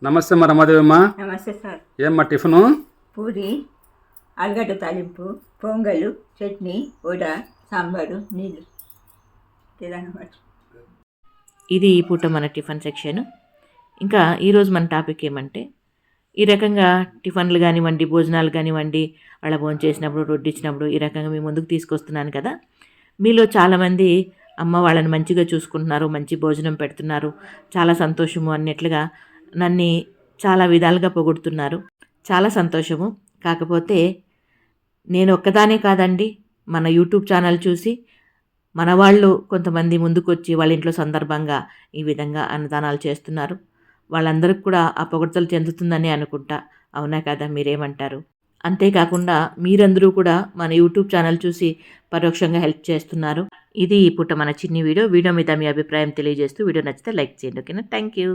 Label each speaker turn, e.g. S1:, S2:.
S1: నమస్తే మా రమాదేవమ్మా.
S2: నమస్తే సార్.
S1: ఏమ్మా టిఫిను?
S2: పూరి, ఆలుగడ్డ తాలింపు, పొంగలు, చట్నీ, వడ, సాంబారు, నీళ్ళు.
S3: ఇది ఈ పూట మన టిఫిన్ సెక్షన్. ఇంకా ఈరోజు మన టాపిక్ ఏమంటే, ఈ రకంగా టిఫిన్లు కానివ్వండి, భోజనాలు కానివ్వండి, వాళ్ళ భోజనం చేసినప్పుడు, రొడ్డిచ్చినప్పుడు ఈ రకంగా మీ ముందుకు తీసుకొస్తున్నాను కదా. మీలో చాలామంది అమ్మ వాళ్ళని మంచిగా చూసుకుంటున్నారు, మంచి భోజనం పెడుతున్నారు, చాలా సంతోషము అన్నట్లుగా నన్ను చాలా విధాలుగా పొగుడుతున్నారు. చాలా సంతోషము. కాకపోతే నేను ఒక్కదానే కాదండి, మన యూట్యూబ్ ఛానల్ చూసి మన వాళ్ళు కొంతమంది ముందుకొచ్చి వాళ్ళ ఇంట్లో సందర్భంగా ఈ విధంగా అన్నదానాలు చేస్తున్నారు. వాళ్ళందరికీ కూడా ఆ పొగడ్తలు చెందుతుందని అనుకుంటా. అవునా కదా, మీరేమంటారు? అంతేకాకుండా మీరందరూ కూడా మన యూట్యూబ్ ఛానల్ చూసి పరోక్షంగా హెల్ప్ చేస్తున్నారు. ఇది ఈ పూట మన చిన్ని వీడియో మీద మీ అభిప్రాయం తెలియజేస్తూ వీడియో నచ్చితే లైక్ చేయండి. ఓకేనా? Thank you.